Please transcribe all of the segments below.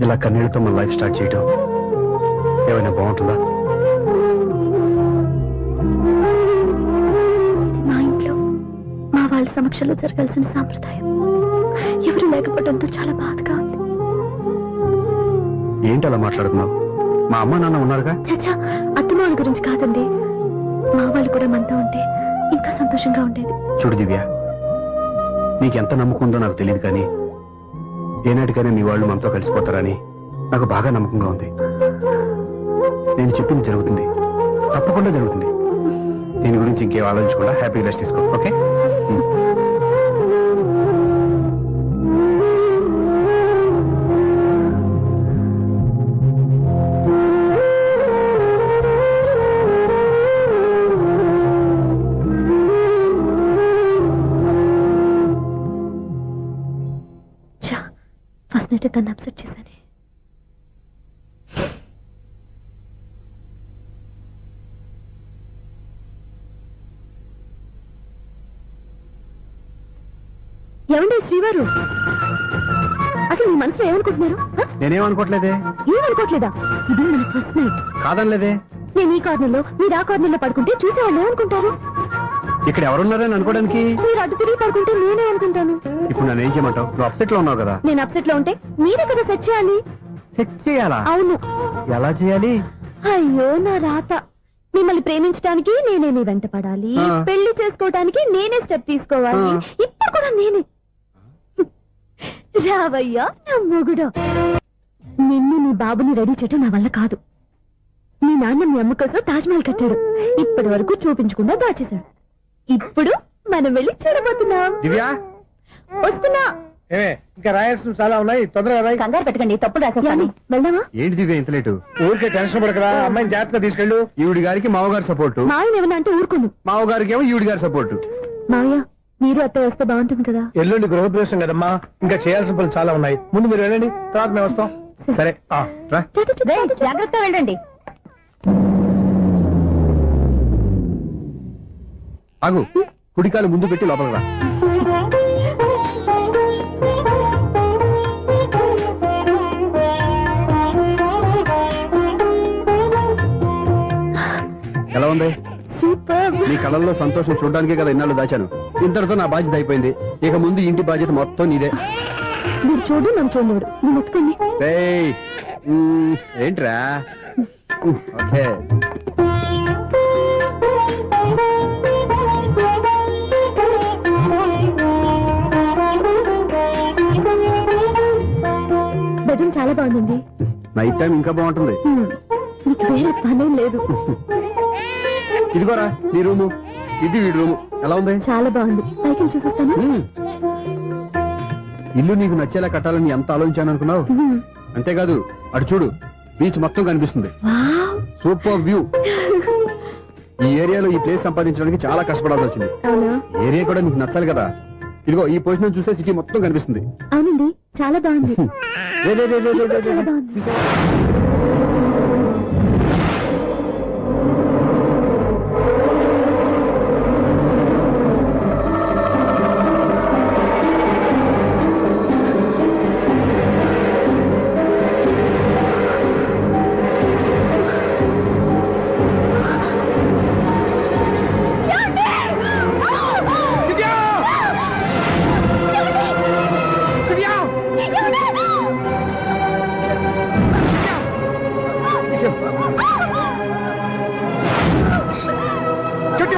ఇలా కన్నీళ్లతో మన లైఫ్ స్టార్ట్ చేయడం ఏమైనా బాగుంటుందా? మా ఇంట్లో మా వాళ్ళ సమక్షంలో జరగాల్సిన సాంప్రదాయం ఎవరు లేకపోవడంతో చాలా బాధగా ఉంది. ఏంటి అలా మాట్లాడుతున్నావు? మా అమ్మ నాన్న ఉన్నారుగా. చచ్చా, అత్తమాల గురించి కాదండి. మా వాళ్ళు కూడా మనతో ఉంటే ఇంకా సంతోషంగా ఉండేది. చూడు దివ్య, నీకెంత నమ్మకం ఉందో నాకు తెలియదు, కానీ ఏనాటికైనా మీ వాళ్ళు మనతో కలిసిపోతారని నాకు బాగా నమ్మకంగా ఉంది. నేను చెప్పింది జరుగుతుంది, తప్పకుండా జరుగుతుంది. దీని గురించి ఇంకేం ఆలోచించకుండా హ్యాపీ రెస్ట్ తీసుకో. ఓకే? ఫస్ట్ నైట్ తను అప్సెట్ చేశాను. ఏమండి శ్రీవారు, అసలు మీ మనసులో ఏమనుకుంటున్నారు? నేనేమనుకోవట్లేదే. ఏమనుకోవట్లేదా? ఇది మన ఫస్ట్ నైట్. కాదనలేదే. నేను ఈ కార్నర్లో మీరు ఆ కార్నర్లో పడుకుంటే చూసేవాళ్ళు ఏమనుకుంటారు? ఇక్కడ ఎవరున్నారని అనుకోవడానికి? మీరు అటు తిరిగి పడుకుంటే నేనే అనుకుంటాను. ఇప్పుడు నన్ను ఏం చేయమంటావు? నువ్వు అప్సెట్ లో ఉన్నావు కదా. నేను అప్సెట్ లో ఉంటే మీరే కదా సెట్ చేయాలి. సెట్ చేయాలా? అవును. ఎలా చేయాలి? అయ్యో నా రాత. మిమ్మల్ని ప్రేమించడానికి నేనే మీ వెంట పడాలి, పెళ్లి చేసుకోవడానికి నేనే స్టెప్ తీసుకోవాలి. ఇప్పుడు కూడా నేనే. రావయ్యా నా మొగుడు. నిన్ను నీ బాబుని రెడీ చేయటం నా వల్ల కాదు. మీ నాన్న మీ అమ్మ కోసం తాజ్మహల్ కట్టాడు, ఇప్పటి వరకు చూపించకుండా దాచేశాడు. ఇప్పుడు మనం వెళ్ళి చూడబోతున్నాం. దివ్య, వస్తున్నా. ఇంకా రాయాల్సిన చాలా ఉన్నాయి, తొందరగా రాయి. కంగారు పెట్టకండి, తప్పుడు రాసేస్తాను. వెళ్దామా? ఏంటి దివ్య ఇంత లేటు? ఊరికే టెన్షన్ పడకరా, అమ్మాయిని జాగ్రత్తగా తీసుకెళ్ళు. ఈవిడి గారికి మావగారు సపోర్టు, మాయన ఏమన్నా అంటే ఊరుకోను. మావగారికి ఏమో ఈవిడి గారి సపోర్టు. మాయ, మీరు అత్త వస్తే బాగుంటుంది కదా. ఎల్లుండి గృహప్రవేశం కదమ్మా, ఇంకా చేయాల్సిన పనులు చాలా ఉన్నాయి. ముందు మీరు వెళ్ళండి, తర్వాత మేము వస్తాం. సరే రా. జాగ్రత్తగా వెళ్ళండి. ఆగు, కుడికాలు ముందు పెట్టి లోపలికి రా. ఎలా ఉంది? సూపర్. నీ కళ్ళల్లో సంతోషం చూడడానికే కదా ఇన్నాళ్ళు దాచాను. ఇంతటితో నా బాధ్యత అయిపోయింది. ఇక ముందు ఇంటి బాధ్యత మొత్తం నీదే. మీరు చూడు, నన్ను చూడలేడు. నువ్వు మొత్తుకోండి. ఏయ్, ఏంట్రా? ఓకే. బెడ్రూమ్ చాలా బాగుందండి. నైట్ టైం ఇంకా బాగుంటుంది. మీకు వేరే పనేం లేదు. ఇదిగోరా నీ రూము, ఇది వీడి రూము. ఎలా ఉంది? చాలా బాగుంది. పైకి చూసేస్తాను. ఇల్లు నీకు నచ్చేలా కట్టాలని ఎంత ఆలోచించాను అనుకున్నావు? అంతేకాదు, అటు చూడు, బీచ్ మొత్తం కనిపిస్తుంది. Super view. ఈ ఏరియాలో ఈ ప్లేస్ సంపాదించడానికి చాలా కష్టపడాల్సి వచ్చింది. ఏరియా కూడా నీకు నచ్చాలి కదా. ఇదిగో ఈ పొజిషన్ చూస్తే సిటీ మొత్తం కనిపిస్తుంది. అవునండి, చాలా బాగుంది. చాలా బాగుంది.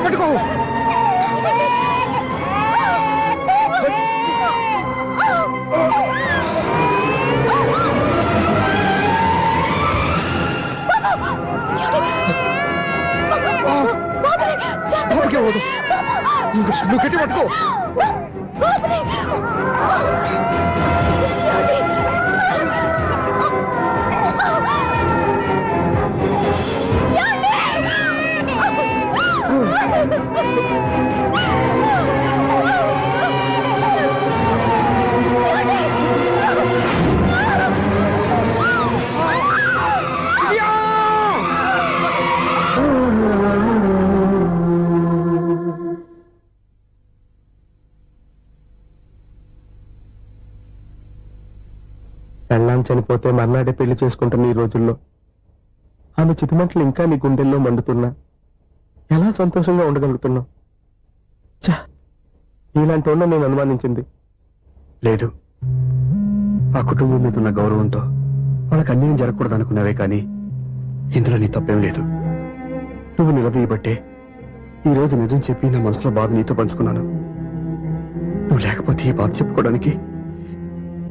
పట్టుకో. నువ్వు గట్టి పట్టుకో. పెళ్ళాం చనిపోతే మర్నాడే పెళ్లి చేసుకుంటున్న ఈ రోజుల్లో ఆమె చితిమంటలు ఇంకా నీ గుండెల్లో మండుతున్నా ఎలా సంతోషంగా ఉండగలుగుతున్నావు? ఛ! ఇలాంటి ఉన్న నేను అనుమానించింది. లేదు, ఆ కుటుంబం మీద ఉన్న గౌరవంతో వాళ్ళకి అన్యాయం జరగకూడదు అనుకున్నావే కానీ ఇందులో నీ తప్పేం లేదు. నువ్వు నిలదీయబట్టే ఈ రోజు నిజం చెప్పి నా మనసులో బాధ నీతో పంచుకున్నాను. నువ్వు లేకపోతే ఈ బాధ చెప్పుకోవడానికి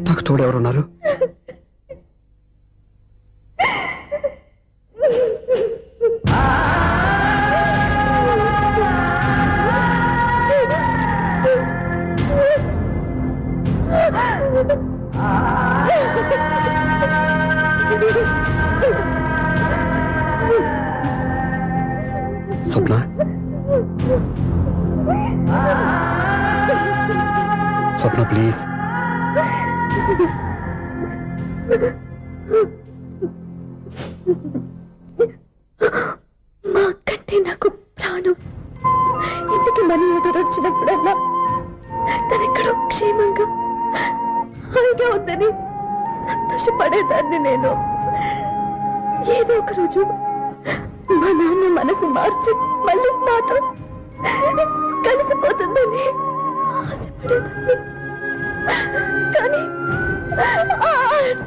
నాకు తోడెవరున్నారు? స్వప్న, స్వప్న ప్లీజ్. మా అక్కంటే నాకు ప్రాణం. ఇంటికి మనీ ఆర్డర్ వచ్చినప్పుడల్లా తనెక్కడో క్షేమంగా హాయిగా ఉందని సంతోషపడేదాన్ని నేను. ఏదో ఒక రోజు మా నాన్న మనసు మార్చి మళ్ళీ నాతో కలిసిపోతుందని ఆశపడేదాన్ని. కానీ ఆ ఆశ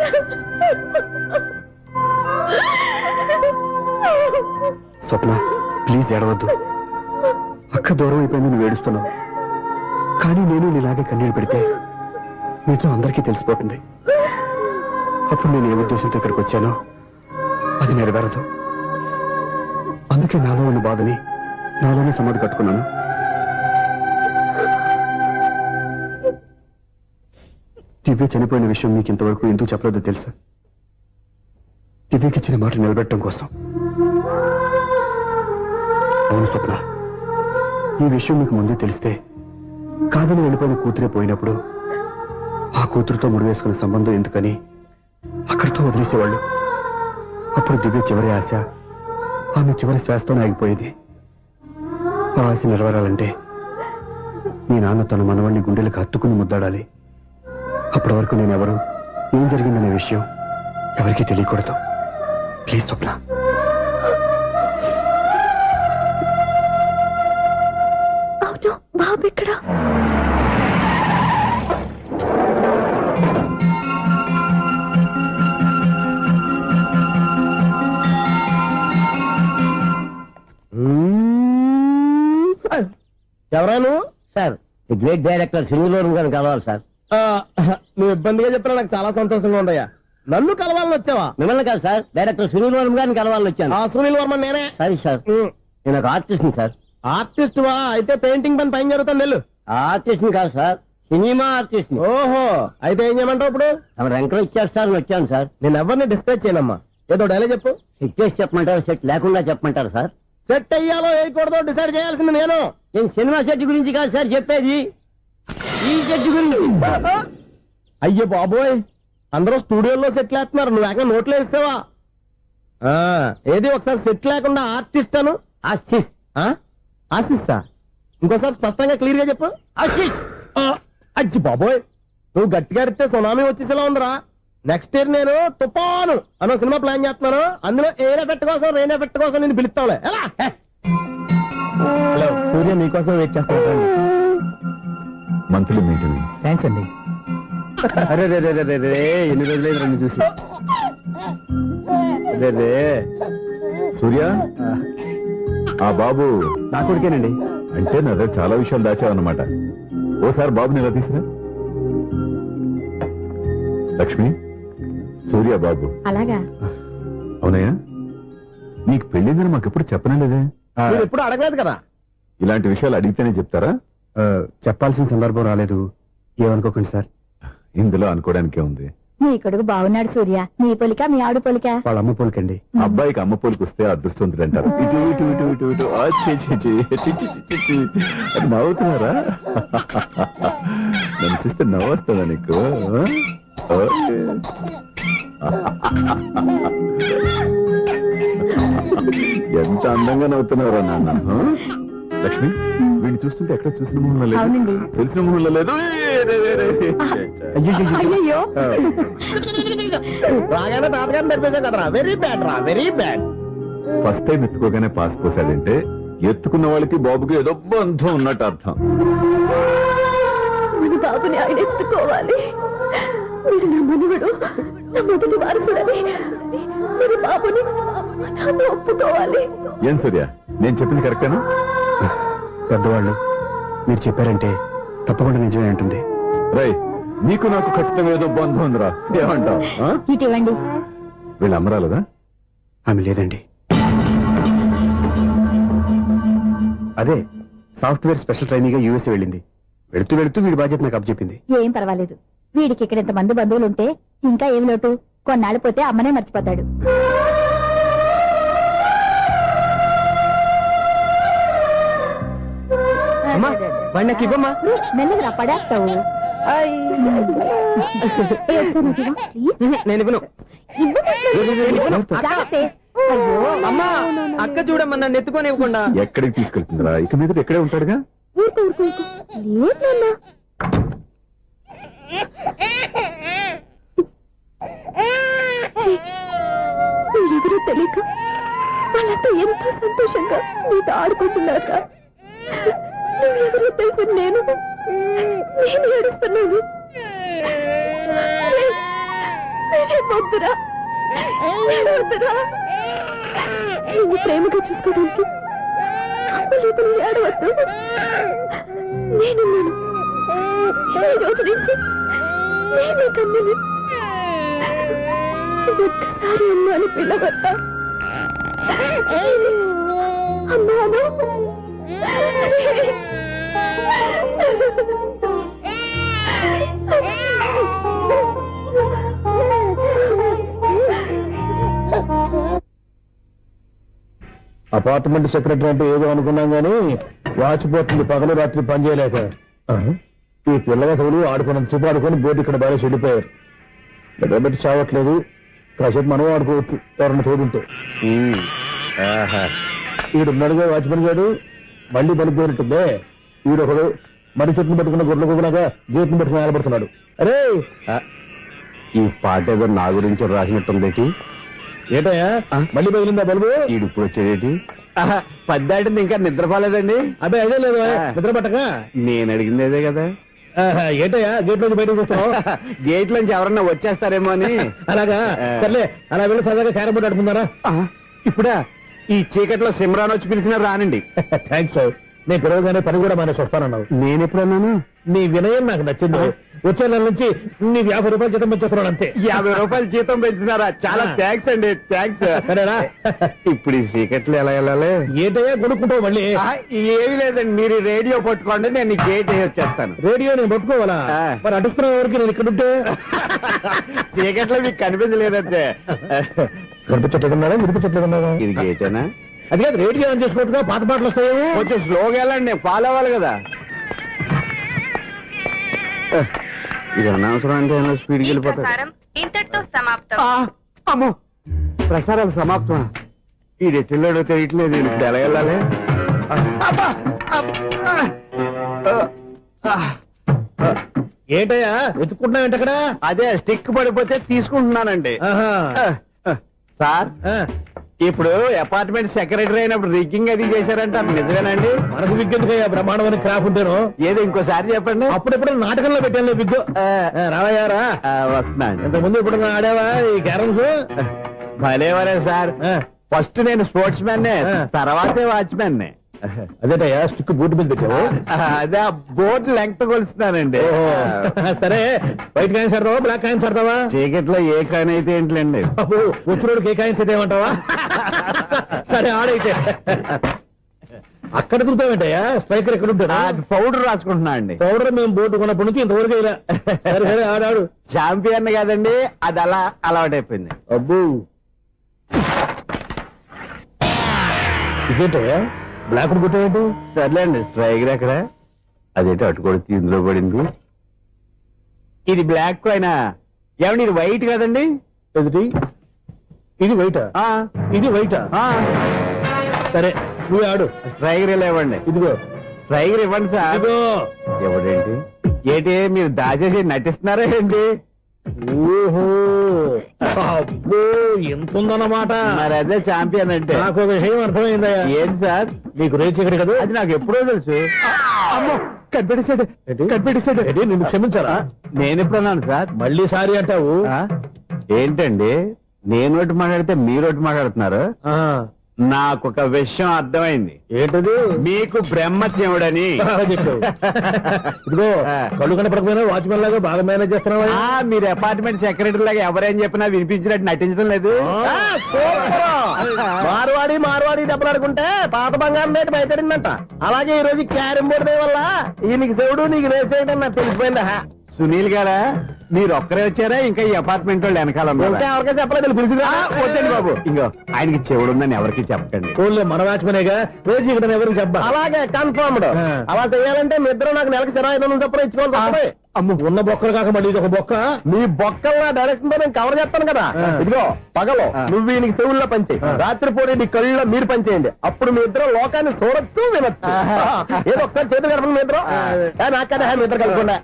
స్వప్న ప్లీజ్ ఏడవద్దు. అక్క దూరం అయిపోయింది, నువ్వు ఏడుస్తున్నావు. కానీ నేను నీలాగే కన్నీళ్ళు పెడితే నిజం అందరికీ తెలిసిపోతుంది. అప్పుడు నేను ఏ ఉద్దేశంతో ఇక్కడికి వచ్చానో అది నెరవేరదు. అందుకే నాలో ఉన్న బాధని నాలోనే సమాధి కట్టుకున్నాను. దివ్య చనిపోయిన విషయం మీకు ఇంతవరకు ఎందుకు చెప్పలేదో తెలుసా? దివ్యకి ఇచ్చిన మాట నిలబెట్టడం కోసం. అవును స్వప్న, ఈ విషయం మీకు ముందే తెలిస్తే కాదని వెళ్ళిపోయిన కూతురే పోయినప్పుడు ఆ కూతురుతో ముడివేసుకున్న సంబంధం ఎందుకని అక్కడితో వదిలేసేవాళ్ళు. అప్పుడు దివ్య చివరి ఆశ ఆమె చివరి శ్వాసతోనే ఆగిపోయేది. ఆ ఆశ నెరవేరాలంటే మీ నాన్న తన మనవణ్ణి గుండెలకు హత్తుకుని ముద్దాడాలి. అప్పటి వరకు నేను ఎవరు, ఏం జరిగిందనే విషయం ఎవరికీ తెలియకూడదు. ప్లీజ్ స్వప్న. అవును, బాబు ఇక్కడ. ఎవరాను? Sir the great director Srinivasam గారిని కలవాలి సార్. నువ్వు ఇబ్బందిగా చెప్పినా నాకు చాలా సంతోషంగా ఉందయ్యా. నన్ను కలవాలని వచ్చావా? మిమ్మల్ని కాదు సార్, డైరెక్టర్ శ్రీనివాసం గారిని కలవాలని వచ్చాను. సునీల్ వర్మ నేనే. సరే సార్, నేను ఒక ఆర్టిస్ట్ సార్. ఆర్టిస్ట్ వా? అయితే పెయింటింగ్ పని పైన జరుగుతాను వెళ్ళు. ఆర్టిస్ట్ కాదు సార్, సినిమా ఆర్టిస్ట్. ఓహో, అయితే ఏం చేయమంటావు ఇప్పుడు? తమ రంకలు ఇచ్చారు సార్, వచ్చాను సార్. నేను ఎవరిని డిస్కస్ చేయనమ్మా. ఏదో డైలాగ్ చెప్పు. సెట్ చేసి చెప్పమంటారు, సెట్ లేకుండా చెప్పమంటారు సార్? సెట్ అయ్యాలో వేయకూడదో డిసైడ్ చేయాల్సింది నేను. నేను సినిమా సెట్ గురించి కాదు సార్ చెప్పేది, ఈ సెట్ గురించి. అయ్యో బాబోయ్, అందరూ స్టూడియోలో సెట్ లేస్తున్నారు, నువ్వు ఏకంగా నోట్లో వేస్తావా? ఏది ఒకసారి సెట్ లేకుండా ఆర్టిస్ట్ అను. ఆశిష్. ఆశిస్తా? ఇంకోసారి స్పష్టంగా క్లియర్ గా చెప్పు. ఆశిష్. అజ్జి బాబోయ్, నువ్వు గట్టిగా అడితే సునామీ వచ్చేసేలా ఉందిరా. నెక్స్ట్ ఇయర్ నేను తుఫాను అనో సినిమా ప్లాన్ చేస్తున్నాను. అందులో ఎయిర్ ఎఫెక్ట్ కోసం, రెయిన్ ఎఫెక్ట్ కోసం నేను పిలుస్తావులే. ఎలా? హలో సూర్య, నీకోసం వెయిట్ చేస్తాను. Monthly maintenance. థ్యాంక్స్ అండి. అరే రే రే రే రే, ఎన్ని రోజులైంది రండి చూసి. రే రే, సూర్య, ఆ బాబు నా కొడుకేనండి. అంటే నా దగ్గర చాలా విషయాలు దాచావన్నమాట. ఓసారి బాబుని ఇలా తీసురా. లక్ష్మి, సూర్య బాబు. అలాగా? అవునయ్యా, నీకు పెళ్ళిందని మాకెప్పుడు చెప్పనలేదే. మీరు ఎప్పుడు అడగలేదు కదా. ఇలాంటి విషయాలు అడిగితేనే చెప్తారా? చెప్పాల్సిన సందర్భం రాలేదు, ఏమనుకోకండి సార్. ఇందులో అనుకోవడానికే ఉంది. నీ కొడుకు బాగున్నాడు సూర్య. నీ పొలిక మీ ఆడు పొలిక. వాళ్ళ అమ్మ పోలికండి. అబ్బాయికి అమ్మ పోలికి వస్తే అదృష్టవంతుడు అంటారు. ఇటు ఇటు ఇటు ఇటు ఇటు ఆ, ఛీ, ఛీ, ఛీ, ఛీ, ఛీ, ఛీ, ఛీ. అది నవ్వుతున్నారా? నన్ను చూస్తే నవ్వొస్తుందా నీకు? ఓకే. ఎంత అందంగా నవ్వుతున్నారా నాన్న. లక్ష్మి, వీడిని చూస్తుంటే ఎక్కడ చూసిన మొహంలో లేదు, అవునండి. తెలిసిన మొహంలో లేదు. ఏ, రే, రే, రే. అయ్యయ్యో రాగానే తాతగారిని తెరిపేశాం కదరా, వెరీ బ్యాడ్ రా, వెరీ బ్యాడ్. ఫస్ట్ టైం ఎత్తుకోగానే పాస్ పోసాడంటే ఎత్తుకున్న వాళ్ళకి బాబుకి ఏదో బంధం ఉన్నట్టు అర్థం. మన బాబుని ఆయన ఎత్తుకోవాలి. వీడు నా మనవడు, నా మొదటి వారసుడని మన బాబుని నాన్న ఒప్పుకోవాలి. ఏం సూర్య, నేను చెప్పింది కరెక్టేనా? పెద్దవాళ్ళు మీరు చెప్పారంటే తప్పకుండా నిజమే ఉంటుంది. రై, నీకు నాకు ఖచ్చితంగా ఏదో బంధం ఉందిరా, ఏమంటావు? ఇటువంటి వీళ్ళు అమ్మరాలదా? ఆమె లేదండి. అదే సాఫ్ట్వేర్ స్పెషల్ ట్రైనింగ్ గా యూఎస్ వెళ్ళింది. వెళుతూ వెళుతూ వీడి బాధ్యత నాకు అప్పచెప్పింది. ఏం పర్వాలేదు. వీడికి ఇక్కడ ఇంతమంది బంధువులు ఉంటే ఇంకా ఏం లోటు. కొన్నాళ్ళు పోతే అమ్మనే మర్చిపోతాడు. అమ్మా, వాడిని నాకు ఇవ్వమ్మా. మెల్లగా పడేస్తావు. నేను ఇవ్వను. అయ్యో అమ్మా, అక్క చూడమ్మా, నన్ను ఎత్తుకొని ఇవ్వకుండా. ఎక్కడికి తీసుకెళ్తుందిరా? ఇక మీద ఎక్కడే ఉంటాడుగా. ఊరుకో ఊరుకో ఊరుకో. లేదు నాన్న. మీరెవరో తెలియక వాళ్ళంతా ఎంతో సంతోషంగా మీతో ఆడుకుంటున్నారా? నువ్వెవరో తెలిసి నేను ఏడుస్తున్నాను. వద్దురా, వద్దురా. నువ్వు ప్రేమగా చూసుకోవడానికి అమ్మలేదు, ఏడవద్దు. నేనున్నాను. ఈ రోజు నుంచి నేనే కన్నని. ఒక్కసారి అన్నాను పిల్లవద్ద. అన్నాను. అపార్ట్మెంట్ సెక్రటరీ అంటే ఏదో అనుకున్నాం గానీ వాచిపోతుంది పగలు రాత్రి పని చేయలేక. ఈ పిల్లగతులు ఆడుకున్నంత సేపు ఆడుకొని బోర్డు ఇక్కడ బాగా చెడిపోయారు. నిద్రబెట్టి చావట్లేదు. కాసేపు మనం ఆడుకోవచ్చు ఎవరన్నా తోడుంటే. ఈడున్నాడుగా వాచ్మెన్ గారు, మళ్ళీ బలిపోయినట్టుందే. ఈడొకడు మడి చెట్టును పెట్టుకున్న గుడ్ల గుబలాగా గేట్ను పెట్టుకుని నిలబడుతున్నాడు. అరే, ఈ పాట ఏదో నా గురించి రాసినట్టుంది. ఏటయ్యా మళ్ళీ పగిలిందా బల్బు? ఈడు ఇప్పుడు వచ్చేదేటి? పద్దాటింది ఇంకా నిద్రపోలేదండి. అబ్బాయి అదే లేదు నిద్ర పట్టక. నేను అడిగింది అదే కదా. ఏటయ్యా గేట్ నుంచి బయటకు వస్తావు? గేట్ లోంచి ఎవరన్నా వచ్చేస్తారేమో అని. అలాగా, సర్లే అలా వెళ్ళి సరదాగా క్యారం బోర్డు ఆడుకుందారా? ఇప్పుడా? ఈ చీకట్లో సిమ్రాన్ వచ్చి పిలిచినా రానండి. థ్యాంక్స్. నేను పిలవగానే పని కూడా మానేసి వస్తానన్నావు. నేను ఎప్పుడన్నాను? నీ వినయం నాకు నచ్చింది. వచ్చే నెల నుంచి నీ 50 రూపాయలు జీతం పెంచుతున్నాను అంతే. 50 రూపాయలు జీతం పెంచినారా? చాలా థ్యాంక్స్ అండి, థ్యాంక్స్. సరేనా? ఇప్పుడు ఈ చీకట్లు ఎలా వెళ్ళాలి? ఏంటయ్యా కొనుక్కుంటావు మళ్ళీ? ఏమి లేదండి, మీరు రేడియో పట్టుకోండి, నేను గేట్ వచ్చేస్తాను. రేడియో నేను పట్టుకోవాలా? మరి అడుస్తున్న వరకు నేను ఇక్కడ ఉంటే చీకట్లో మీకు కనిపించలేదంటే. కనిపించట్లేదన్నారా వినిపించట్లేదన్నారా? ఇది గేటేనా? అది కాదు, రేడియో ఆన్ చేసుకోవచ్చుగా, పాత పాటలు వస్తాయేమో. కొంచెం స్లోగా వెళ్ళండి, నేను ఫాలో అవ్వాలి కదా. ఇది అనవసరం అంటే స్పీడ్కి వెళ్ళిపోతాడు. ఇంతటితో సమాప్తం. అమ్మో, ప్రసారాలు సమాప్తం. ఈ రెట్టిల్లోడో తెలియట్లేదు, నేను ఇప్పుడు ఎలా వెళ్ళాలి? ఏంటయ్యా వెతుక్కుంటున్నావు ఏంటి అక్కడ? అదే స్టిక్ పడిపోతే తీసుకుంటున్నానండి. సార్, ఇప్పుడు అపార్ట్మెంట్ సెక్రటరీ అయినప్పుడు రిగ్గింగ్ అది చేశారంటే అది నిజమేనండి? మనకు విగ్గెందుకయ్యా బ్రహ్మాండమని క్రాఫ్ ఉంటారు. ఏదో ఇంకోసారి చెప్పండి. అప్పుడెప్పుడు నాటకంలో పెట్టాను విగ్గు. రావయ్యారా? వస్తున్నాను. ఇంతకుముందు ఇప్పుడు ఆడావా ఈ క్యారమ్స్? భలేవరే సార్. ఫస్ట్ నేను స్పోర్ట్స్ మ్యాన్, తర్వాతే వాచ్మెన్. అదేటయ్యా స్టిక్ బూట్ మీద పెట్టావు? అదే బోర్డు లెంగ్త్ కొలుస్తున్నానండి. సరే, వైట్ కాయిన్స్ ఆడతావా బ్లాక్ కాయిన్స్ ఆడతావా? చీకట్లో ఏ కాయిన్ అయితే ఏంటండి? వచ్చినోడికి ఏ కాయిన్స్ అయితే ఏమంటావా? సరే ఆడైతే. అక్కడ దిగుతావేంటయ్యా? స్ట్రైకర్ ఎక్కడ ఉంటాడా? పౌడర్ రాసుకుంటున్నా అండి. పౌడర్ మేము బోర్డు కొన్నప్పటి నుంచి ఇంతవరకు ఇలా. సరే సరే ఆడాడు. చాంపియన్ కాదండి, అది అలా అలవాటైపోయింది. అబ్బు, ఇదేంటయ్యా బ్లాక్ కొట్టాడు? సర్లేండి, స్ట్రైకర్ ఎక్కడ? అదేంటి అటుకొడితే ఇందులో పడింది. ఇది బ్లాక్ కాయినా? ఏమండి ఇది వైట్ కదండి? ఎదుటి ఇది వైటా? ఇది వైటా? సరే నువ్వు ఆడు. స్ట్రైకర్ ఇలా ఇవ్వండి. ఇదిగో స్ట్రైకర్ ఇవ్వండి సార్. ఇదిగో. ఎవడేంటి ఏంటి మీరు దాచేసి నటిస్తున్నారా ఏంటి? ఓహో అబ్బో ఎంత ఉందన్నమాట. మరి అదే ఛాంపియన్ అంటే. నాకు ఒక విషయం అర్థమైందా? ఏంటి సార్? నీకు రేచి ఇక్కడ కదా? అది నాకు ఎప్పుడో తెలుసు. అమ్మో కనిపెట్టేశాడు. నిన్ను క్షమించారా? నేను ఎప్పుడన్నాను సార్? మళ్ళీ సారీ అంటావు? ఆ? ఏంటండి నేను ఒకటి మాట్లాడితే మీరు ఒకటి మాట్లాడుతున్నారు. ఆ, నాకు ఒక విషయం అర్థమైంది. ఏంటది? మీకు బ్రహ్మత్యముడని. బాగా చెప్పావు. ఇదిగో కళ్ళు కనపడకపోయినా వాచ్మెన్ లాగా బాగా మేనేజ్ చేస్తున్నావా? మీరు అపార్ట్మెంట్ సెక్రటరీ లాగా ఎవరేం చెప్పినా వినిపించినట్టు నటించడం లేదు. మార్వాడి దెబ్బలాడుకుంటే పాత బంగారం రేటు బయటడిందంట. అలాగే ఈ రోజు క్యారం బోర్డు వల్ల ఈయనకి శివుడు నీకు రేసేయడం నాకు తెలిసిపోయిందా? సునీల్ గారా మీరు ఒక్కరే వచ్చారా? ఇంకా ఈ అపార్ట్మెంట్ వాళ్ళు వెనకాల ఉన్నారా? ఇంకా ఎవరికీ చెప్పలేదు, పిలిచిరా. వద్దండి బాబు, ఇంకో ఆయనకి చెవుడుందని ఎవరికి చెప్పకండి. ఓన్లీ మన వాచ్మనేగా, రోజు ఇక్కడ ఎవరికి చెప్పా. అలాగే కన్ఫర్మ్డ్. అలా చేయాలంటే మీ ఇద్దరు నాకు నెలకు 25,000 చొప్పున ఇచ్చుకోవాలి. అమ్మ ఉన్న బొక్కలు కాక మళ్ళీ ఇది ఒక బొక్క. నీ బొక్కల డైరెక్షన్ తో నేను కవర్ చేస్తాను కదా. ఇదిగో పగలో నువ్వు ఈయనకి చెవుల్లో పంచే, రాత్రిపూట నీ కళ్ళలో మీరు పనిచేయండి. అప్పుడు మీ ఇద్దరు లోకాన్ని చూడొచ్చు, వినొచ్చు. ఏదో ఒకసారి చేతులు కలపండి మీ ఇద్దరు. నాకదే మీ ఇద్దరు కలపకుండా.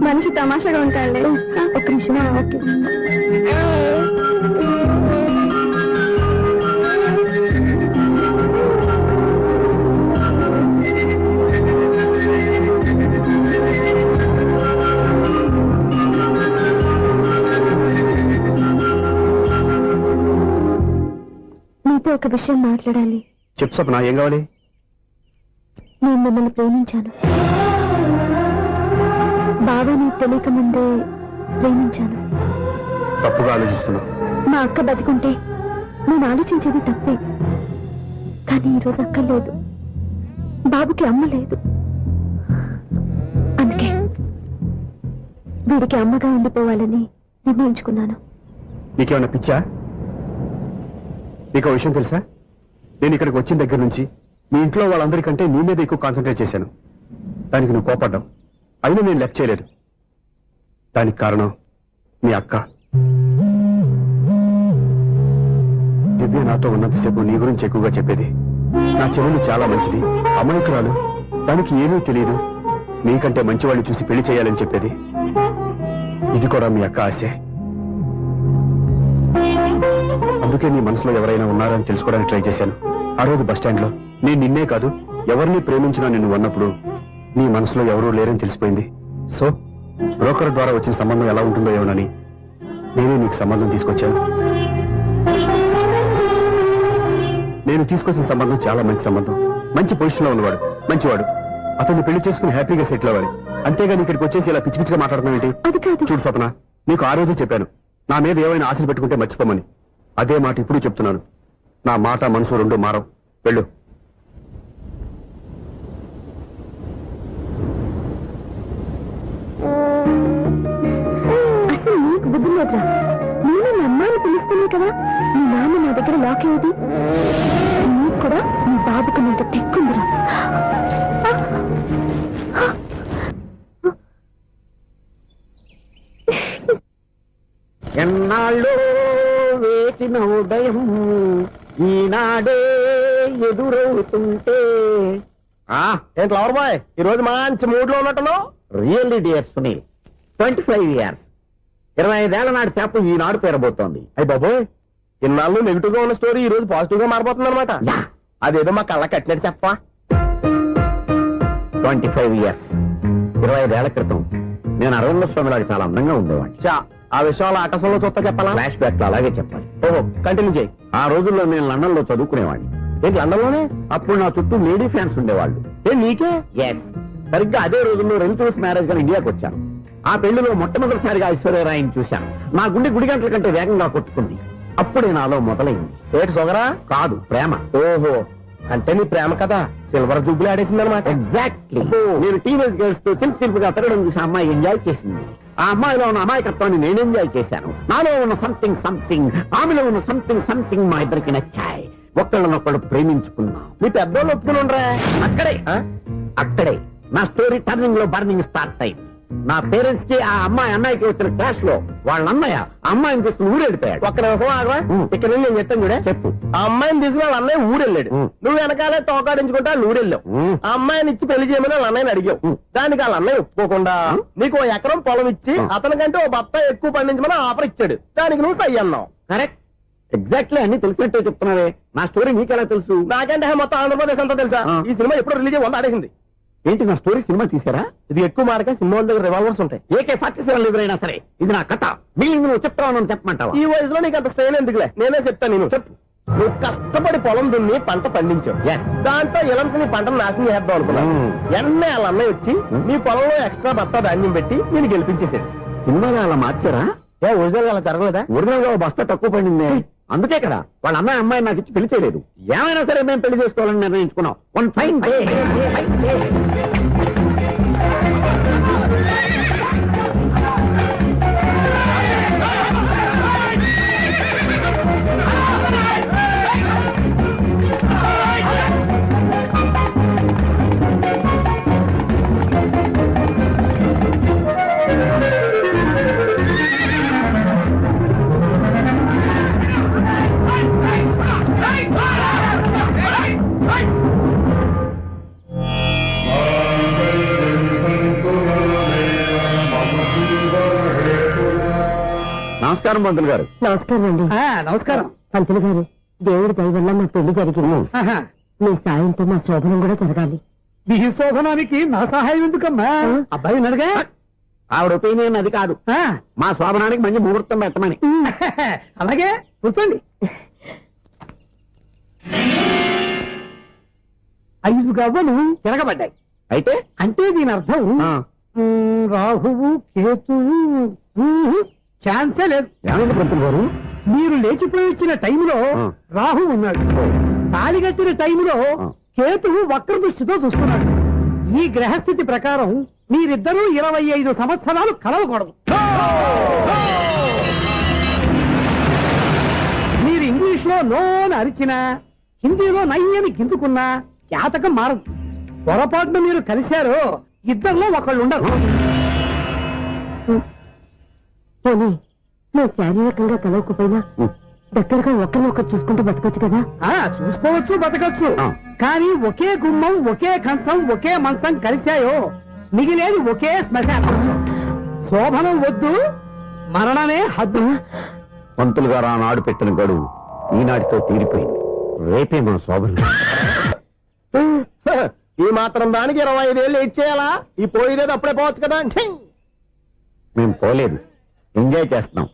మనిషి తమాషాగా ఉంటాడు. ఒక నిమిషం. ఓకే. నీతో ఒక విషయం మాట్లాడాలి. చెప్పు సప్న, ఏం కావాలి? నేను మిమ్మల్ని ప్రేమించాను. బాబా నీకు తెలియక ముందే ప్రేమించాను. తప్పుగా ఆలోచిస్తున్నా. మా అక్క బతికుంటే నేను ఆలోచించేది తప్పే. కానీ ఈరోజు అక్క లేదు, బాబుకి అమ్మ లేదు. అందుకే వీడికి అమ్మగా ఉండిపోవాలని నిర్ణయించుకున్నాను. నీకేమన్నా పిచ్చా? నీకు విషయం తెలుసా? నేను ఇక్కడికి వచ్చిన దగ్గర నుంచి మీ ఇంట్లో వాళ్ళందరికంటే నీ మీద ఎక్కువ కాన్సన్ట్రేట్ చేశాను. దానికి నువ్వు కోపడ్డావు. అయినా నేను లెక్క చేయలేదు. దానికి కారణం మీ అక్క. దివ్య నాతో ఉన్నంతసేపు నీ గురించి ఎక్కువగా చెప్పేది. నా చెల్లెలు చాలా మంచిది, అమాయకురాలు, దానికి ఏమీ తెలియదు, నీకంటే మంచివాడిని చూసి పెళ్లి చేయాలని చెప్పేది. ఇది కూడా మీ అక్క ఆశే. అందుకే నీ మనసులో ఎవరైనా ఉన్నారని తెలుసుకోవడానికి ట్రై చేశాను. ఆ రోజు బస్టాండ్ లో నేను నిన్నే కాదు ఎవరిని ప్రేమించినా నిన్ను ఉన్నప్పుడు నీ మనసులో ఎవరూ లేరని తెలిసిపోయింది. సో బ్రోకర్ ద్వారా వచ్చిన సంబంధం ఎలా ఉంటుందో ఏమోనని నేనే నీకు సంబంధం తీసుకొచ్చాను. నేను తీసుకొచ్చిన సంబంధం చాలా మంచి సంబంధం. మంచి పొజిషన్ లో ఉన్నవాడు, మంచివాడు. అతన్ని పెళ్లి చేసుకుని హ్యాపీగా సెటిల్ అవ్వాలి. అంతేగాని ఇక్కడికి వచ్చేసి ఇలా పిచ్చి పిచ్చిగా మాట్లాడతాం ఏంటి? చూడు స్వప్న, నీకు ఆ రోజు చెప్పాను నా మీద ఏమైనా ఆశలు పెట్టుకుంటే మర్చిపోమని. అదే మాట ఇప్పుడు చెప్తున్నాను. నా మాట మనసు రెండు మారవు. వెళ్ళు. అసలు నీకు బుద్ధి లేదురా. నేను మీ అమ్మాయిని పిలుస్తానే కదా మీ నాన్న నా దగ్గర లాక్ అయ్యేది. నీకు కూడా నీ బాబుకు నీకు తెక్కుందిరా. ఎన్నాళ్ళు వేచిన ఉదయం ఈనాడే ఎదురవుతుంటే. ఏంటి లవర్ బాయ్, ఈ రోజు మంచి మూడ్ లో ఉన్నట్టును? రియల్లీ డియర్ సునీల్, 25 years 25 ఏళ్ల నాటి చేప ఈనాడు పేరబోతోంది. అయ్యి బాబోయ్, ఇన్నాళ్ళు నెగిటివ్ గా ఉన్న స్టోరీ ఈ రోజు పాజిటివ్ గా మారిపోతుంది అనమాట. యా. అదేదో మా కళ్ళ కట్టినట్టు చెప్పా. 25 years 25 ఏళ్ల క్రితం నేను అరవింద స్వామిలాగా చాలా అందంగా ఉండేవాడిని. చా, ఆ విషయాలు ఆకాశంలో చూస్తా చెప్పాలా? ఫ్లాష్ బ్యాక్ లో అలాగే చెప్పాలి. ఓహో, కంటిన్యూ చేయి. ఆ రోజుల్లో నేను లండన్ లో చదువుకునేవాడిని. ఏంటి లండన్ లోనే? అప్పుడు నా చుట్టూ లేడీ ఫ్యాన్స్ ఉండేవాళ్ళు. నీకే? ఎస్, సరిగ్గా అదే రోజుల్లో రిలేటివ్స్ మ్యారేజ్ గా ఇండియాకి వచ్చాను. ఆ పెళ్లిలో మొట్టమొదటిసారిగా ఐశ్వర్యరాయని చూశాను. నా గుండె గుడి గంటల కంటే వేగంగా కొట్టుకుంది. అప్పుడే నాలో మొదలైంది. ఏటి సొగరా? కాదు, ప్రేమ. ఓహో, అంటే నీ ప్రేమ కదా సిల్వర్ జూబ్లీ ఆడేసింది అనమాట. ఎగ్జాక్ట్లీ. నేను టీనేజ్ గర్ల్స్ తో చిలుపుగా తిరగడం చూసి అమ్మాయి ఎంజాయ్ చేసింది. ఆ అమ్మాయిలో ఉన్న అమాయకత్వాన్ని నేను ఎంజాయ్ చేశాను. నాలో ఉన్న సంథింగ్ ఆమెలో ఉన్న సంథింగ్ మా ఇద్దరికి నచ్చాయి. ఒక్కళ్ళనొక్కడు ప్రేమించుకున్నాం. మీ పెద్దోళ్ళు ఒప్పుకుని ఉండరా? అక్కడే నా స్టోరీ టర్నింగ్ లో బర్నింగ్ స్టార్ట్ అయింది. నా పేరెంట్స్ కి ఆ అమ్మాయి అన్నయ్యకి వచ్చిన క్లాష్ లో వాళ్ళ అన్నయ్య ఆ అమ్మాయిని తీసుకుని ఊరెళ్ళిపోయాడు. ఒక్క నిమిషం ఆగవా? ఇక్కడ నుండి నేను చెప్తాను కూడా. చెప్పు. ఆ అమ్మాయిని తీసుకుని వాళ్ళ అన్నయ్య ఊరెళ్ళాడు. నువ్వు వెనకాలే తోకాడించుకుంటా ఊరెళ్ళావు. ఆ అమ్మాయిని ఇచ్చి పెళ్లి చేయమని వాళ్ళ అన్నయ్యని అడిగావు. దానికి వాళ్ళ అన్నయ్య ఒప్పుకోకుండా నీకు 1 ఎకరం పొలం ఇచ్చి అతనికంటే ఓ బత్త ఎక్కువ పండించమని ఆఫర్ ఇచ్చాడు. దానికి నువ్వు సై అన్నావు. కరెక్ట్. ఎగ్జాక్ట్లీ అన్ని తెలిసినట్టే చెప్తున్నావే. నా స్టోరీ నీకెలా తెలుసు? నాకంటే మొత్తం ఆంధ్రప్రదేశ్ అంతా తెలుసా? ఈ సినిమా ఎప్పుడు రిలీజ్ అయ్యి 100 ఆడేసింది. ఏంటి నా స్టోరీ సినిమా తీసారా? ఇది ఎక్కువ మార్కే సినిమా వాళ్ళ దగ్గర రివాల్వర్స్ ఉంటాయి. AK-47 ఎదురైనా సరే ఇది నా కథ. మిగిలింది నువ్వు చెప్తావు చెప్పమంటావా? ఈ వయసులో నీకు అంత స్ట్రెయిన్ ఎందుకులే, నేనే చెప్తాను. నేను చెప్పు. నువ్వు కష్టపడి పొలం దున్ని పంట పండించావు. Yes. దాంతో ఇలమ్స్ నీ పంటను నాశనం చేద్దాం అనుకున్నావు. ఎన్నే వాళ్ళ అన్నయ్య వచ్చి నీ పొలంలో ఎక్స్ట్రా బత్తా ధాన్యం పెట్టి నేను గెలిపించేసాడు. సినిమాలో అలా మార్చారా? ఒరిజినల్ అలా జరగలేదా? ఒరిజినల్ గా ఓ బస్తా తక్కువ పడింది. అందుకే కదా వాళ్ళ అమ్మాయి నాకు ఇచ్చి పెళ్లి చేయలేదు. ఏమైనా సరే మేము పెళ్లి చేసుకోవాలని నిర్ణయించుకున్నాం. One fine day. నమస్కారం పంతులు గారు. నమస్కారం అండి. నమస్కారం. పంతులు గారు, దేవుడి దయ వల్ల మా పెళ్లి జరిగింది. మీ సాయంతో మా శోభనం కూడా జరగాలి. నీ శోభనానికి నా సహాయం ఎందుకమ్మా? అబ్బాయి ఉన్నాడుగా. ఆవిడ ఒపీనియన్ అది కాదు. మా శోభనానికి మంచి ముహూర్తం పెట్టమని. అలాగే కూర్చోండి. 5 గవ్వలు తిరగబడ్డాయి. అయితే అంటే దీని అర్థం రాహువు కేతువు ఛాన్సే లేదు. ఏమైంది పంతులు గారు? మీరు లేచిపోయి వచ్చిన టైంలో రాహు ఉన్నాడు. తాళిగట్టిన టైంలో కేతువు వక్ర దృష్టితో చూస్తున్నాడు. ఈ గ్రహస్థితి ప్రకారం మీరిద్దరూ 25 సంవత్సరాలు కలవకూడదు. మీరు ఇంగ్లీష్ లో నోన్ అరిచినా, హిందీలో నయ్యని గింజుకున్నా జాతకం మారదు. పొరపాటున మీరు కలిశారో ఇద్దరిలో ఒకళ్ళు ఉండరు. పోనీ నువ్వు శారీరకంగా కలవకపోయినా దగ్గరగా ఒకరినొకరు చూసుకుంటూ బతకొచ్చు కదా. చూసుకోవచ్చు, బతకచ్చు. కానీ ఒకే గుమ్మం, ఒకే కంచం, ఒకే మంచం కలిశాయో మిగిలేది ఒకే శ్మశానం. శోభనం వద్దు, మరణమే హద్దు. పంతులు గారు ఆనాడు పెట్టిన గడువు ఈనాటితో తీరిపోయింది. రేపే మా శోభనం. ఈ మాత్రం దానికి 25 ఏళ్ళు ఇచ్చేయాలా? ఈ పోయేదేదో అప్పుడే పోవచ్చు కదా. మేము పోలేదు, ఎంజాయ్ చేస్తున్నాం.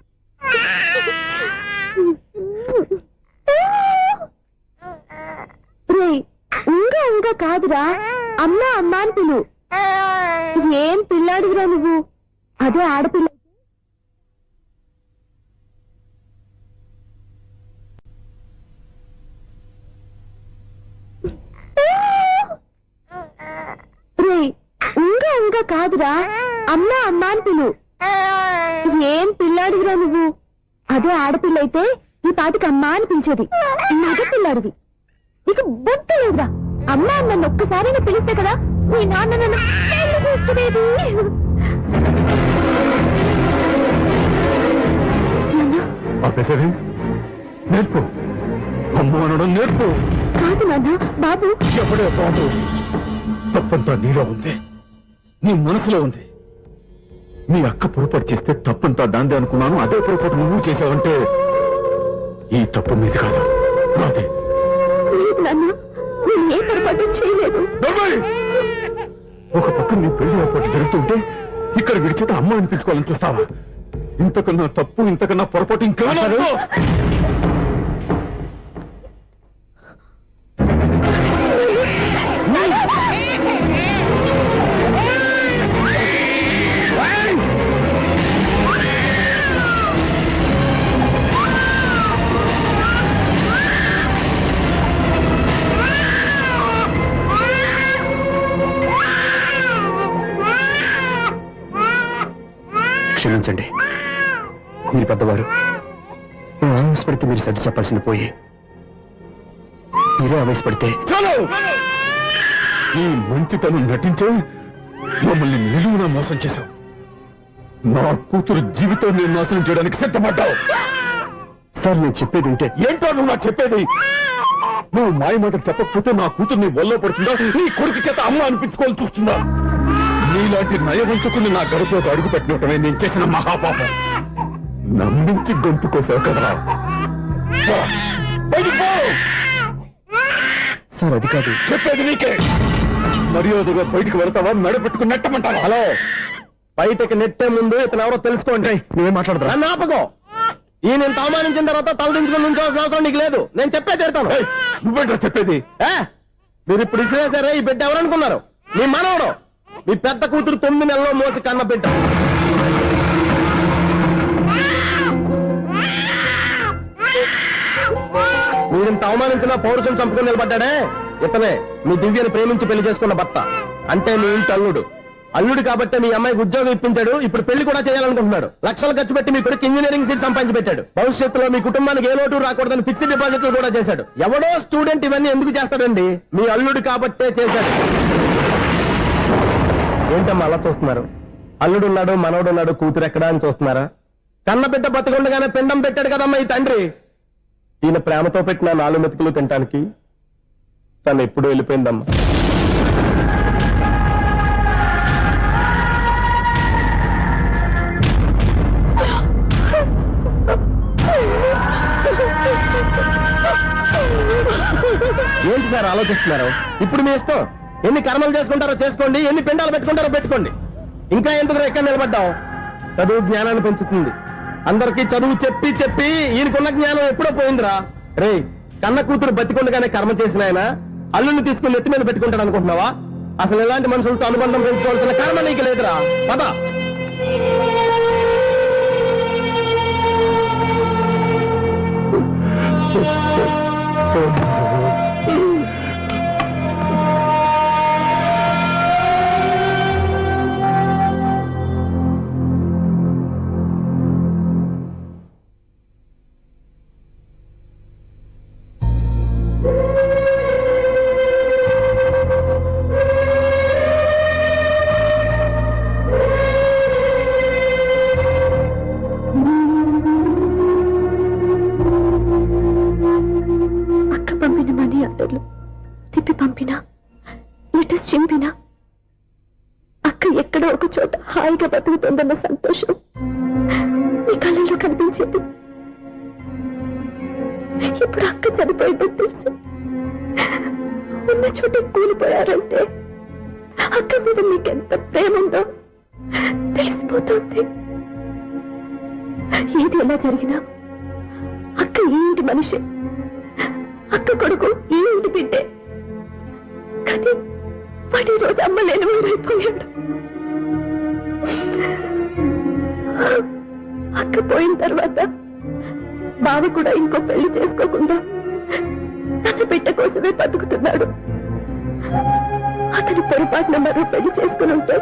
ఇంకా కాదురా, అమ్మా అమ్మా అని పిలు. ఏం పిల్లాడివిరా నువ్వు? అదే ఆడపిల్ల. ఇంకా కాదురా, అమ్మా అమ్మా అని పిలు. ఏం పిల్లాడివిరా నువ్వు? అదే ఆడపిల్ల అయితే ఈ పాటికి అమ్మా అని పిలిచేది. మగ పిల్లాడివి. నీకు బుద్ధి లేదురా. అమ్మా నన్ను ఒక్కసారైనా పిలిస్తే కదా మీ నాన్న నన్ను పెళ్లి చేసుకునేది. నేర్పు. అమ్మ అనడం నేర్పు. కాదు నాన్న, బాబు. ఎప్పుడే బాబు, తప్పంతా నీలో ఉంది, నీ మనసులో ఉంది. మీ అక్క పొరపాటు చేస్తే తప్పంతా దాందే అనుకున్నాను. అదే పొరపాటు నువ్వు చేసావంటే ఈ తప్పు మీది కాదు, నాదే. లేదు నాన్న, నేను ఏ పొరపాటు చేయలేదు. ఒక పక్క నీ పెళ్లి ఏర్పాటు జరుగుతుంటే ఇక్కడ విడిచేత అమ్మ అనిపించుకోవాలని చూస్తావా? ఇంతకన్నా తప్పు, ఇంతకన్నా పొరపాటు ఇంకేమన్నా? క్షమించండి, మీరు పెద్దవారు. నేను ఆవేశపడితే మీరు సర్ది చెప్పాల్సింది పోయి మీరే ఆవేశపడితే. చాలు! ఈ మంచితనం నటించే మమ్మల్ని నిలువున మోసం చేశావు. నా కూతురు జీవితం నేను నాశనం చేయడానికి సిద్ధపడ్డావు. సార్ నేను చెప్పేది ఉంటే ఏంటో నువ్వు నాకు చెప్పేది? నువ్వు మాయ మాటలు చెప్పకపోతే నా కూతురు నీ వల్ల పడుతుందా, నీ కొడుకు చేత అమ్మ అనిపించుకోవాలని చూస్తుందా? నీలాంటి నయవంచుకుని నా గడపలోకి అడుగు పెట్టినటమే నేను చేసిన మహాపాపం. నమ్మించి గొంతు కోసావు కదా. పో, బయటికి పో. సార్ అది కాదు. చెప్పేది నీకే. మర్యాదగా బయటికి వెళ్తావా, మెడ పెట్టుకుని నెట్టమంటావా? హలో, బయటకు నెట్టే ముందు ఇతను ఎవరో తెలుసుకోండి. నువ్వేం మాట్లాడదా? నన్ను ఆపకో. ఈ నేను అవమానించిన తర్వాత తలదించుకుని నుంచోవాల్సిన అవసరం నీకు లేదు. నేను చెప్పే తీరుతాను. ఏయ్, నువ్వేంటో చెప్పేది? మీరు ఇప్పుడు ఇసిరేసారే, ఈ బిడ్డ ఎవరనుకున్నారు? మీ మనవడు, మీ పెద్ద కూతురు 9 నెలల్లో మోసి కన్న బిడ్డ. మీరింత అవమానించిన పౌరుషం చంపుకొని నిలబడ్డాడే ఇతనే మీ దివ్యను ప్రేమించి పెళ్లి చేసుకున్న భర్త. అంటే మీ ఇంటి అల్లుడు. అల్లుడు కాబట్టి మీ అమ్మాయికి ఉద్యోగం ఇప్పించాడు. ఇప్పుడు పెళ్లి కూడా చేయాలనుకుంటున్నాడు. లక్షలు ఖర్చు పెట్టి మీ కొడుకు ఇంజనీరింగ్ సీట్ సంపాదించి పెట్టాడు. భవిష్యత్తులో మీ కుటుంబానికి ఏ లోటు రాకూడదని ఫిక్స్డ్ డిపాజిట్లు కూడా చేశాడు. ఎవడో స్టూడెంట్ ఇవన్నీ ఎందుకు చేస్తాడండి? మీ అల్లుడు కాబట్టే చేశాడు. ఏంటమ్మా అలా చూస్తున్నారు? అల్లుడున్నాడు, మనవడున్నాడు, కూతురు ఎక్కడా అని చూస్తున్నారా? కన్న బిడ్డ బతికుండగానే పిండం పెట్టాడు కదమ్మా ఈ తండ్రి. ఈయన ప్రేమతో పెట్టిన 4 మెతుకులు తినటానికి తను ఎప్పుడు వెళ్ళిపోయిందమ్మా. ఏంటి సార్ ఆలోచిస్తున్నారు? ఇప్పుడు మీ ఇష్టం. ఎన్ని కర్మలు చేసుకుంటారో చేసుకోండి, ఎన్ని పిండాలు పెట్టుకుంటారో పెట్టుకోండి. ఇంకా ఎందుకు ఎక్కడ నిలబడ్డావు? చదువు జ్ఞానాన్ని పెంచుతుంది. అందరికీ చదువు చెప్పి చెప్పి ఈయనకున్న జ్ఞానం ఎప్పుడో పోయిందిరా. రే, కన్న కూతురు బతికొండగానే కర్మ చేసిన ఆయన అల్లుని తీసుకుని నెత్తి మీద పెట్టుకుంటాడు అనుకుంటున్నావా? అసలు ఎలాంటి మనుషులతో అనుబంధం పెంచుకోవాల్సిన కర్మ నీకు లేదురా. పద. తిప్పి పంపినా, లెటర్స్ చింపినా అక్క ఎక్కడో ఒక చోట హాయిగా బతుకుతుందన్న సంతోషం మీ కళ్ళల్లో కనిపించేది. ఇప్పుడు అక్క చనిపోయిందని తెలిసి ఉన్న చోట కూలిపోయారంటే అక్క మీద మీకెంత ప్రేమ ఉందో తెలిసిపోతుంది. ఏది ఎలా జరిగినా అక్క ఈ ఇంటి మనిషి, అక్క కొడుకు ఈ ఇంటి బిడ్డే. కానీ వాడి రోజు అమ్మ లేని వారైపోయాడు. అక్క పోయిన తర్వాత బావ కూడా ఇంకో పెళ్లి చేసుకోకుండా తన బిడ్డ కోసమే బతుకుతున్నాడు. అతని పొరపాటున మరో పెళ్లి చేసుకుని ఉంటే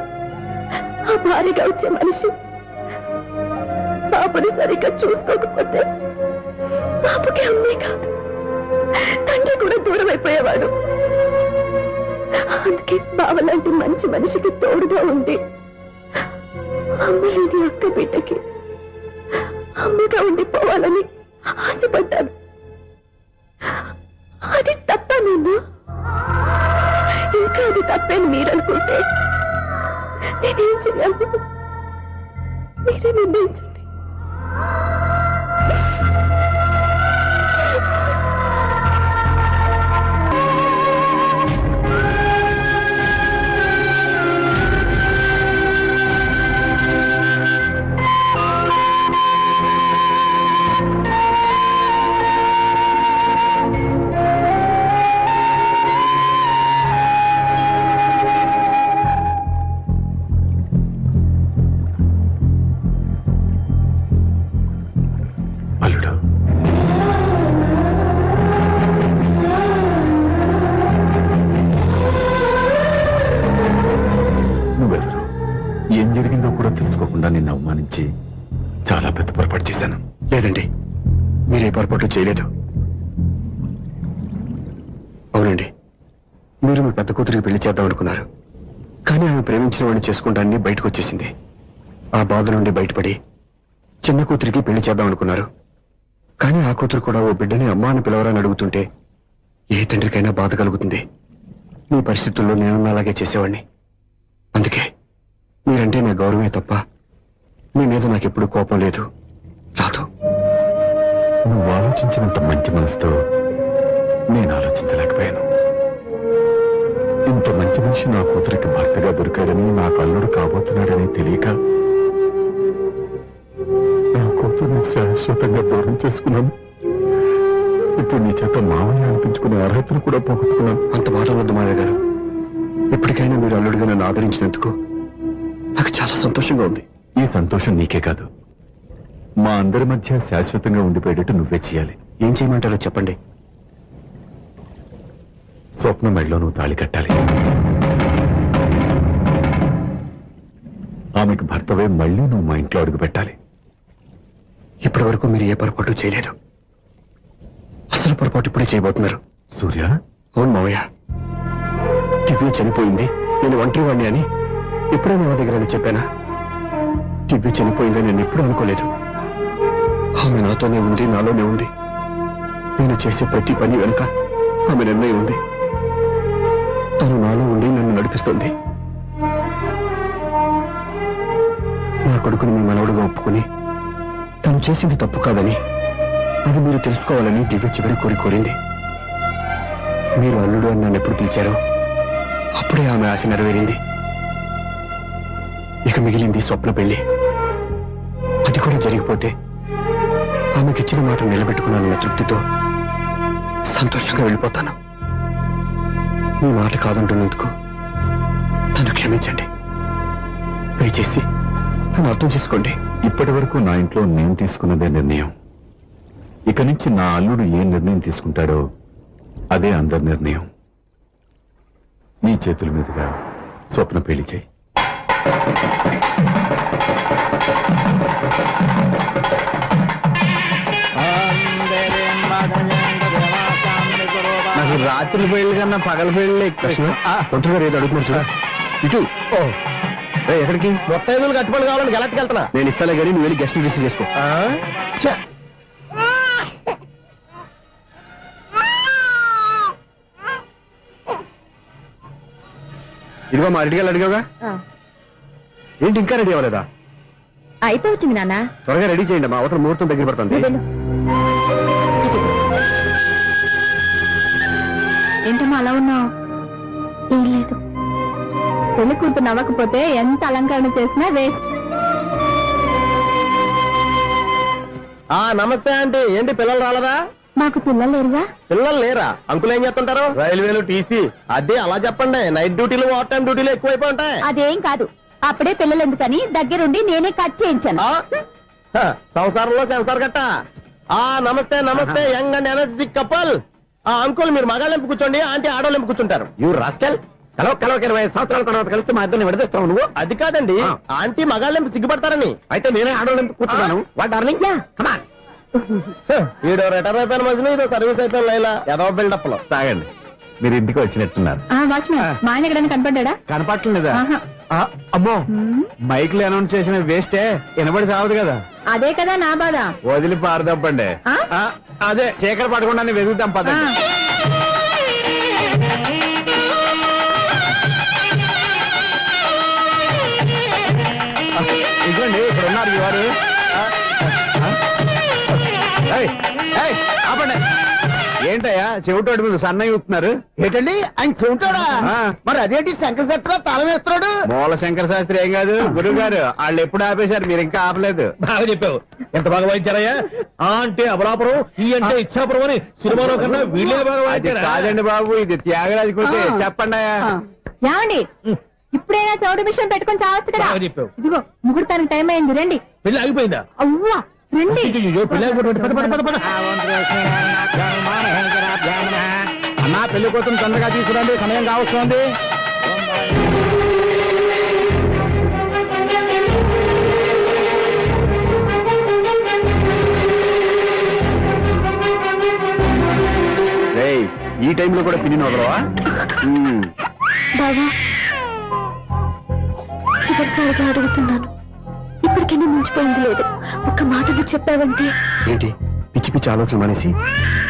ఆ భారీగా వచ్చే మనిషి బాబుని సరిగ్గా చూసుకోకపోతే బాబుకి అమ్మే కాదు, తండ్రి కూడా దూరం అయిపోయేవాడు. అందుకే బావలాంటి మంచి మనిషికి తోడుగా ఉండి అమ్మలేని అక్క బిడ్డకి అమ్మగా ఉండిపోవాలని ఆశపడ్డాను. అది తప్ప నేను ఇంకా అది తప్పని మీరనుకుంటే నేనేం చేయాలి? మీరే నిర్ణయించండి. ఏం జరిగిందో కూడా తెలుసుకోకుండా నిన్ను అవమానించి చాలా పెద్ద పొరపాటు చేశాను. లేదండి, మీరే పొరపాటు చేయలేదు. అవునండి, మీరు మీ పెద్ద కూతురికి పెళ్లి చేద్దాం అనుకున్నారు. కానీ ఆమె ప్రేమించిన వాడిని చేసుకుంటానని బయటకు వచ్చేసింది. ఆ బాధ నుండి బయటపడి చిన్న కూతురికి పెళ్లి చేద్దాం అనుకున్నారు. కానీ ఆ కూతురు కూడా ఓ బిడ్డని అమ్మా అని పిలవరని అడుగుతుంటే ఏ తండ్రికైనా బాధ కలుగుతుంది. మీ పరిస్థితుల్లో నేను అలాగే చేసేవాడిని. అందుకే మీరంటే నా గౌరవమే తప్ప మీ మీద నాకెప్పుడు కోపం లేదు, రాదు. నువ్వు ఆలోచించినంత మంచి మనసుతో నేను ఆలోచించలేకపోయాను. ఇంత మంచి మనిషి నా కూతురికి భర్తగా దొరికాడని, నా అల్లుడు కాబోతున్నాడని తెలియక నా కూతురుని శాశ్వతంగా దూరం చేసుకున్నాను. ఇప్పుడు నీ చేత మామయ్య అనిపించుకునే అర్హతను కూడా పోగొట్టుకున్నాను. అంత మాట వద్దు మావయ్య గారు. ఇప్పటికైనా మీరు అల్లుడిగా నన్ను ఆదరించినందుకు నాకు చాలా సంతోషంగా ఉంది. ఈ సంతోషం నీకే కాదు, మా అందరి మధ్య శాశ్వతంగా ఉండిపోయేటట్టు నువ్వే చేయాలి. ఏం చేయమంటారో చెప్పండి. స్వప్న మెడలో నువ్వు తాళి కట్టాలి. ఆమెకు భర్తవే మళ్ళీ నువ్వు మా ఇంట్లో అడుగు పెట్టాలి. ఇప్పటి వరకు మీరు ఏ పొరపాటు చేయలేదు. అసలు పొరపాటు ఇప్పుడే చేయబోతున్నారు. సూర్య, అవును మావయ్య, దివ్య చనిపోయింది, నేను ఒంటరి వాడిని అని ఇప్పుడే మా దగ్గర అని చెప్పానా? దివ్య చనిపోయిందని నేను ఎప్పుడూ అనుకోలేదు. ఆమె నాతోనే ఉంది, నాలోనే ఉంది. నేను చేసే ప్రతి పని వెనుక ఆమె నిర్ణయం ఉంది. తను నాలో ఉండి నన్ను నడిపిస్తుంది. నా కొడుకుని మీ మనవడుగా ఒప్పుకుని తను చేసింది తప్పు కాదని, అది మీరు తెలుసుకోవాలని దివ్య చివరి కోరింది. మీరు అల్లుడు అని నన్ను ఎప్పుడు పిలిచారో అప్పుడే ఆమె ఆశ నెరవేరింది. ఇక మిగిలింది స్వప్న పెళ్లి. అది కూడా జరిగిపోతే ఆమెకిచ్చిన మాట నిలబెట్టుకున్నానన్న తృప్తితో సంతోషంగా వెళ్ళిపోతాను. మీ మాట కాదంటున్నందుకు నన్ను క్షమించండి. దయచేసి నన్ను అర్థం చేసుకోండి. ఇప్పటి వరకు నా ఇంట్లో నేను తీసుకున్నదే నిర్ణయం. ఇక నుంచి నా అల్లుడు ఏ నిర్ణయం తీసుకుంటాడో అదే అందరి నిర్ణయం. నీ చేతుల మీదుగా స్వప్న పెళ్లి చేయి. నాకు రాత్రి పెళ్లి కన్నా పగల పెళ్లి ఎక్కువ. ఒంటరిగా ఏదో అడుగుతున్నారు చూడ. ఇటు ఎక్కడికి? మొత్తం ఐదులు కట్టుబడి కావాలని గెలట్టుకు వెళ్తున్నా. నేను ఇస్తాలే కానీ నువ్వు వెళ్ళి గెస్ట్ రిసీవ్ చేసుకో. ఇదిగో మా రెడీగా అడిగావుగా, ఏంటి ఇంకా రెడీ అవ్వలేదా? అయిపోవచ్చింది నాన్న. త్వరగా రెడీ చేయండి, మా అవతల ముహూర్తం దగ్గర పడుతుంది. ఏంటమ్మా అలా ఉన్నావు? ఏం లేదు. పెళ్లి కూతురు నవ్వకపోతే ఎంత అలంకరణ చేసినా వేస్ట్. నమస్తే ఆంటీ. ఏంటి పిల్లలు రాలదా? మాకు పిల్లలు లేరుగా. పిల్లలు లేరా? అంకులు ఏం చేస్తుంటారు? రైల్వేలు, టీసీ. అదే అలా చెప్పండి. నైట్ డ్యూటీలు, ఓవర్ టైం డ్యూటీలు ఎక్కువైపోయి ఉంటాయి. అదేం కాదు, అప్పుడే పిల్లలు ఎందుకని దగ్గరుండి నేనే కట్ చేయించాను. సంసారంలో సెన్సార్ గట్ట. నమస్తే నమస్తే, young and energetic couple. Uncle మీరు మగాళ్ళెంపు కూర్చోండి, ఆంటీ ఆడోళ్ళెంపు కూర్చుంటారు. యూ రాస్కల్, కలవక 20 సంవత్సరాల తర్వాత కలిసి మా ఇద్దరిని విడదీస్తావు నువ్వు. అది కాదండి, ఆంటీ మగాళ్ళెంపు సిగ్గుపడతారని. అయితే నేనే ఆడవాళ్ళని కూర్చున్నాను. What darling, come on. ఈడో రిటైర్ అయిపోయిన మధ్యన ఇదో సర్వీస్ అయిపోయిన లైలా ఏదో బిల్డప్ లో. తాగండి, మీరు ఇంటికి వచ్చినట్టున్నారు. వాచ్మెన్ మా ఆయన ఎక్కడైనా కనపడ్డా? కనపట్లేదా? ఆహా. అమ్మో, మైక్ లో అనౌన్స్ చేసిన వేస్టే, వినబడి సావదు కదా. అదే కదా నా బాధ. వదిలి పారదప్పండి. అదే చీకటి పడకుండా వెతుకుతాం పదండి. ఇదిగోండి, ఇక్కడ ఉన్నారు ఈ వారు. ఆపండి. ఏంటయ్యా చెవిటోడి మీద సన్నయ్య ఊపుతున్నారు? ఏంటండి ఆయన చూంటాడా? మరి అదేంటి శంకర శెట్టిలో తాళం వేస్తున్నాడు? మూల శంకర శాస్త్రి ఏం కాదు, గురువు గారు వాళ్ళు ఎప్పుడు ఆపేశారు, మీరు ఇంకా ఆపలేదు. బాగా చెప్పావు. ఎంత బాగా వాయించారయ్యా. అంటే అబలాపురం, ఈ అంటే ఇచ్చాపురం అని సినిమాలో కన్నా వీళ్ళే బాగా అది వాయించారా? కాదండి బాబు, ఇది త్యాగరాజ కృతి. చెప్పండి అయ్యా. ఏమండి, ఇప్పుడైనా చౌడు మిషన్ పెట్టుకొని చావచ్చు కదా. బాగా చెప్పావు. ఇదిగో ముహూర్తానికి టైం అయింది, రండి. పెళ్లి ఆగిపోయిందా? అవ్వా రండి. అయ్యో, పెళ్లి ఆగిపోతుంది. పద పద పద పద. అన్నా పెళ్లి కూతురు తొందరగా తీసుకురండి, సమయం కావస్తుంది. ఈ టైంలో కూడా పిన్ని వదలవా? బాబా చివరిసారిగా అడుగుతున్నాను, ఈ ఇప్పటికైనా మించిపోయింది లేదు. ఒక్క మాట నువ్వు చెప్పావంటే ఏంటి పిచ్చి పిచ్చి ఆలోచన మానేసి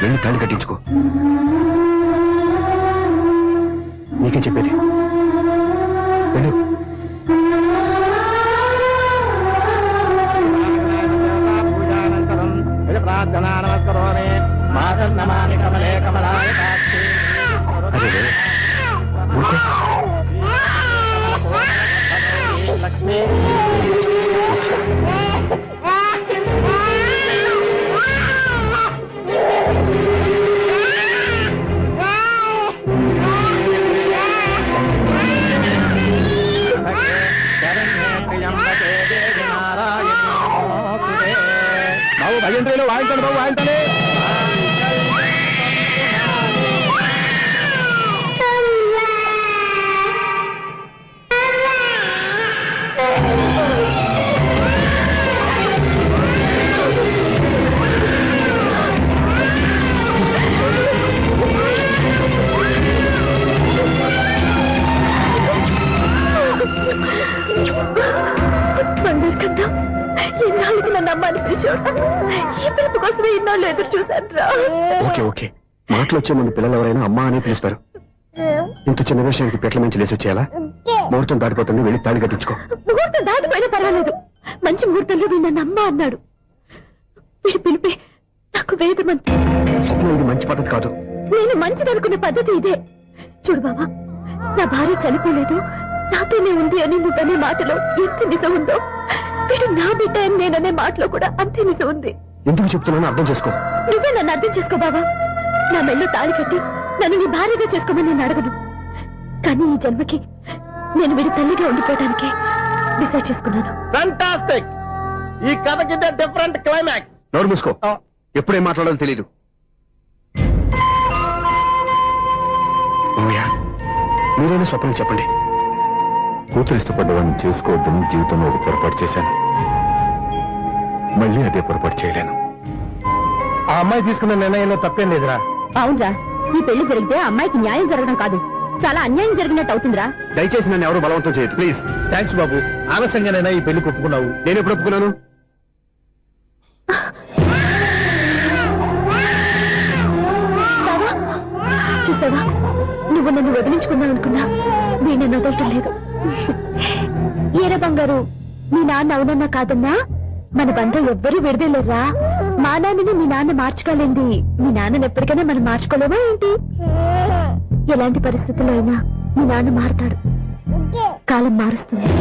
వెళ్ళి తాళి కట్టించుకో. నీకే చెప్పేది వెళ్ళు. అదే ఊరుకో. బాబు భజంత్రీలు వాయించండి బాబు, వాయించాలి. బంగారు కన్నా ఎన్నాళ్ళకి నన్ను అమ్మాని పిలిచోట. ఈ పిలుపు కోసమే ఇన్నాళ్ళు ఎదురు చూశాను రా. ఓకే ఓకే, మాటలు వచ్చే ముందు పిల్లలు ఎవరైనా అమ్మా అని పిలుస్తారు. ఇంత చిన్న విషయానికి పెట్ల నుంచి లేచి వచ్చేయాలా? ముహూర్తం దాటిపోతుంది, వెళ్ళి తాళి కట్టించుకో. ముహూర్తం దాటిపోయినా పర్వాలేదు. మంచి ముహూర్తంలో వీడు నన్ను అమ్మ అన్నాడు. వీడి పిలిపే నాకు వేదమంతి. స్వప్నం, ఇది మంచి పద్ధతి కాదు. నేను మంచిదనుకునే పద్ధతి ఇదే. చూడు బాబా, నా భార్య చనిపోలేదు, నాతోనే ఉంది అని నువ్వనే మాటలో ఎంత నిజం ఉందో, వీడు నా బిడ్డ అని నేననే మాటలో కూడా అంతే నిజం ఉంది. ఎందుకు చెప్తున్నానో అర్థం చేసుకో. నువ్వే నన్ను అర్థం చేసుకో బాబా. నా మెళ్ళో తాళి కట్టి నన్ను నీ భార్యగా చేసుకోమని నేను అడగను. కానీ ఈ జన్మకి నేను వీడి తల్లిగా ఉండిపోవడానికి డిసైడ్ చేసుకున్నాను. ఫెంటాస్టిక్! ఈ కథకి డిఫరెంట్ క్లైమాక్స్. నోరు మూసుకో, ఎప్పుడేం మాట్లాడాలో తెలీదు. మామయ్య, మీరైనా స్వప్నం చెప్పండి. కూతురు ఇష్టపడ్డవాడిని చేసుకోవద్దని జీవితంలో ఒక పొరపాటు చేశాను. మళ్ళీ అదే పొరపాటు చేయలేను. ఆ అమ్మాయి తీసుకున్న నిర్ణయంలో తప్పేం లేదురా. అవునరా, ఈ పెళ్లి జరిగితే అమ్మాయికి న్యాయం జరగడం కాదు, చాలా అన్యాయం జరిగినట్టు అవుతుందిరా. దయచేసి నన్ను ఎవరు బలవంతం చేయదు ప్లీజ్. థ్యాంక్స్ బాబు, ఆలస్యంగానైనా ఈ పెళ్లి ఒప్పుకున్నావు. నేను ఎప్పుడు ఒప్పుకున్నాను? చూసావా, నువ్వు నన్ను వదిలించుకుందాం అనుకున్నా నేను నన్ను వదలటం లేదు. ఏరా బంగారు, మీ నాన్న అవునన్నా కాదన్నా మన బంధం ఎవ్వరూ విడదలేరా. మా నాన్నని మీ నాన్న మార్చుకోలేంది, మీ నాన్నని ఎప్పటికైనా మనం మార్చుకోలేమా ఏంటి? ఎలాంటి పరిస్థితుల్లో అయినా మీ నాన్న మారుతాడు, కాలం మారుస్తుంది.